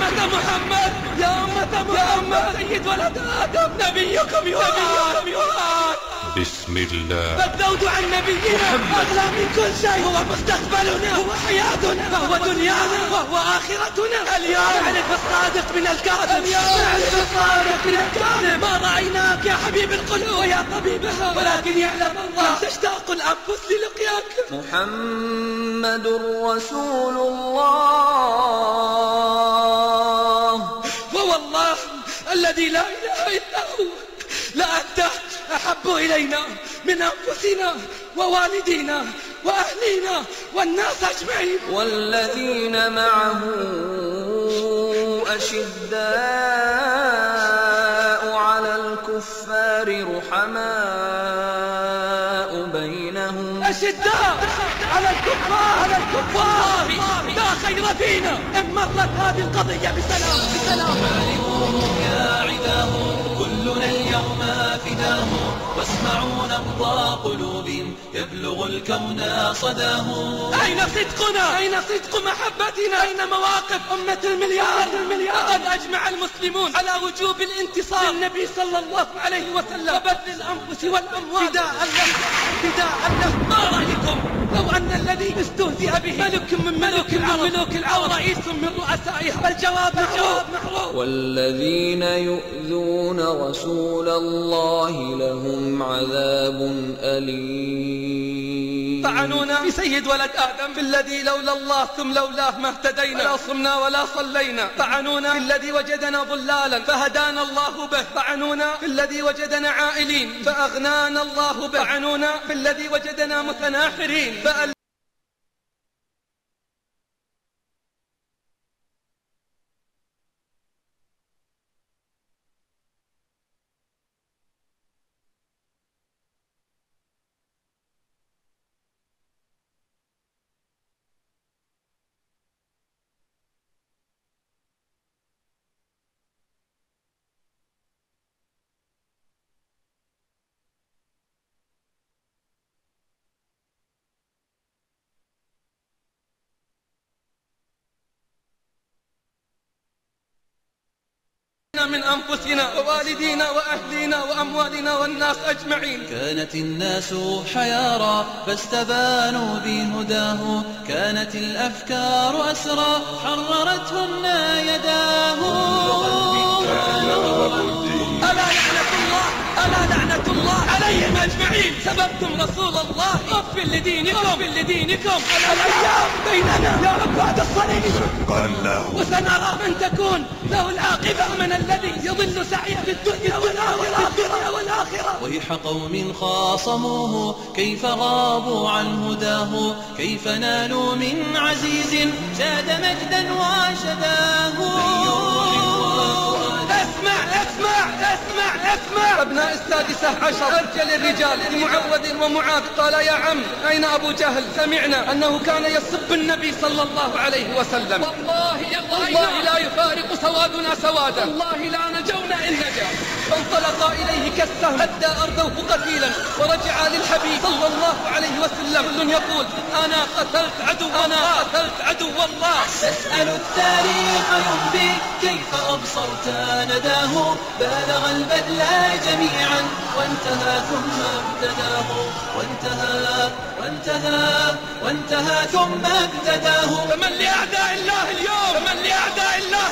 أمة محمد، يا أمة محمد، سيد ولد آدم، نبيكم يوحى. بسم الله. فالذود عن نبينا أغلى من كل شيء، هو مستقبلنا، هو حياتنا، فهو دنيانا، وهو آخرتنا. اليوم نعرف الصادق من الكاذب، نعرف الصادق من الكاذب. ما رأيناك يا حبيب القلوب ويا طبيبها، ولكن يعلم الله تشتاق الأنفس للقياك. محمد رسول الله، فوالله الذي لا إله إلا هو لأنت أحب إلينا من أنفسنا ووالدينا وأهلينا والناس أجمعين. والذين معه أشداء على الكفار رحماء بينهم. أشداء على الكفار لا خير فينا إن مرت هذه القضية بسلام. يا عداه كلنا اليوم فداه، واسمعوا نبض قلوب يبلغ الكون صداه. أين صدقنا؟ أين صدق محبتنا؟ أين مواقف أمة المليار؟ لقد أجمع المسلمون على وجوب الانتصار للنبي صلى الله عليه وسلم وبذل الأنفس والأموال فداء له. ما رأيكم لو أن الذي استهزئ به ملك من ملوك العرب رئيس من رؤسائها؟ الجواب معروف. والذين يؤذون رسول الله لهم عذاب أليم. طعنونا في سيد ولد آدم، في الذي لولا الله ثم لولاه ما اهتدينا ولا صمنا ولا صلينا. طعنونا في الذي وجدنا ضلالا فهدانا الله به. طعنونا في الذي وجدنا عائلين فأغنانا الله به. طعنونا في الذي وجدنا متناحرين من أنفسنا ووالدينا وأهلينا وأموالنا والناس أجمعين. كانت الناس حيارى فاستبانوا بهداه، كانت الأفكار أسرى حررتهن يداه. ألا لعنة الله عليهم أجمعين. سببتم رسول الله. أف لدينكم الأيام بيننا يا عباد الصليب. وسنرى من تكون له العاقبة من الذي يضل سعيه في الدنيا والآخرة. ويح قوم خاصموه كيف غابوا عن هداه، كيف نالوا من عزيز زاد مجدا وشداه. اسمع أبناء السادسة عشر أرجل الرجال لمعوذ ومعاذ قال يا عم أين أبو جهل؟ سمعنا أنه كان يسب النبي صلى الله عليه وسلم. والله لا يفارق سوادنا سوادا، والله لا نجونا إن نجا. فانطلقا إليه كالسهم أدى أرضه قتيلا ورجع للحبيب صلى الله عليه وسلم. كل يقول أنا قتلت عدو الله. تسأل التاريخ ينبي كيف أبصرت نداه، بالغ البذل جميعا وانتهى ثم ابتداه. وانتهى ثم ابتداه. فمن لأعداء الله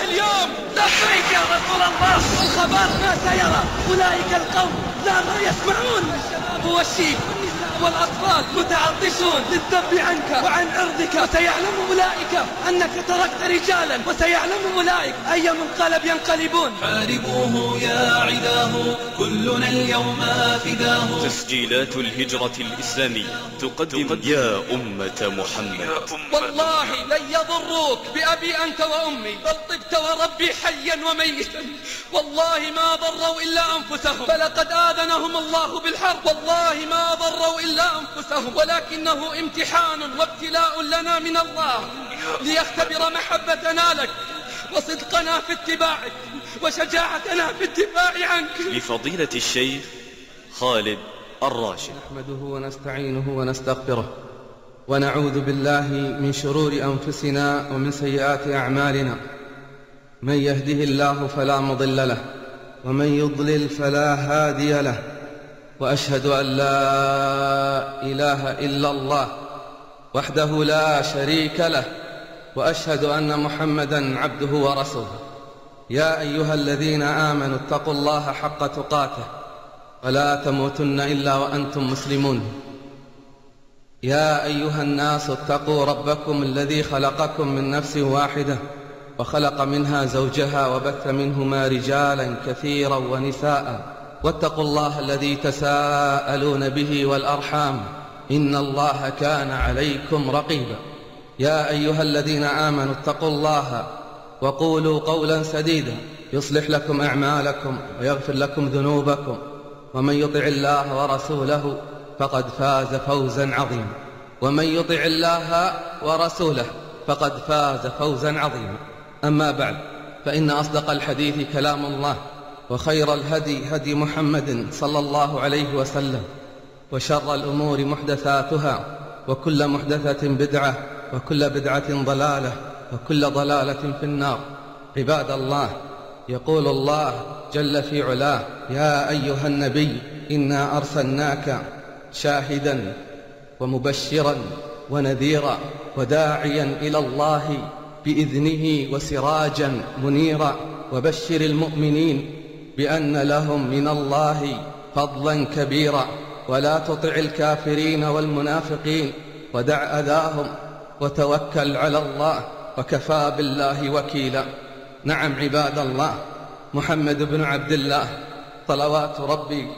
اليوم لبيك يا رسول الله. الخبر ما سيرى أولئك القوم لا ما يسمعون. الشباب والشيب والنساء والأطفال متعطشون للذب عنك وعن عرضك. وسيعلم أولئك أنك تركت رجالا، وسيعلم أولئك أي منقلب ينقلبون. حاربوه يا عداه كلنا اليوم فداه. تسجيلات الهجرة الإسلامية تقدم يا أمة محمد. والله لن يضروك بأبي أنت وأمي، بل طبت وربي حيا وميتا. والله ما ضروا إلا أنفسهم، فلقد آذنهم الله بالحرب. والله ما ضروا إلا أنفسهم، ولكنه امتحان وابتلاء لنا من الله ليختبر محبتنا لك وصدقنا في اتباعك وشجاعتنا في الدفاع عنك. لفضيلة الشيخ خالد الراشد. نحمده ونستعينه ونستغفره ونعوذ بالله من شرور أنفسنا ومن سيئات أعمالنا. من يهده الله فلا مضل له ومن يضلل فلا هادي له، وأشهد أن لا إله إلا الله وحده لا شريك له، وأشهد أن محمدًا عبده ورسوله. يا أيها الذين آمنوا اتقوا الله حق تقاته ولا تموتن إلا وأنتم مسلمون. يا أيها الناس اتقوا ربكم الذي خلقكم من نفس واحدة وخلق منها زوجها وبث منهما رجالا كثيرا ونساء، واتقوا الله الذي تساءلون به والأرحام إن الله كان عليكم رقيبا. يا أيها الذين آمنوا اتقوا الله وقولوا قولا سديدا يصلح لكم أعمالكم ويغفر لكم ذنوبكم، ومن يطع الله ورسوله فقد فاز فوزا عظيما. ومن يطع الله ورسوله فقد فاز فوزا عظيما. أما بعد، فإن أصدق الحديث كلام الله، وخير الهدي هدي محمد صلى الله عليه وسلم، وشر الأمور محدثاتها، وكل محدثة بدعة، وكل بدعة ضلالة، وكل ضلالة في النار. عباد الله، يقول الله جل في علاه: يا أيها النبي إنا أرسلناك شاهدا ومبشرا ونذيرا وداعيا إلى الله بإذنه وسراجا منيرا، وبشر المؤمنين بأن لهم من الله فضلا كبيرا، ولا تطع الكافرين والمنافقين ودع أذاهم وتوكل على الله وكفى بالله وكيلا. نعم عباد الله، محمد بن عبد الله صلوات ربي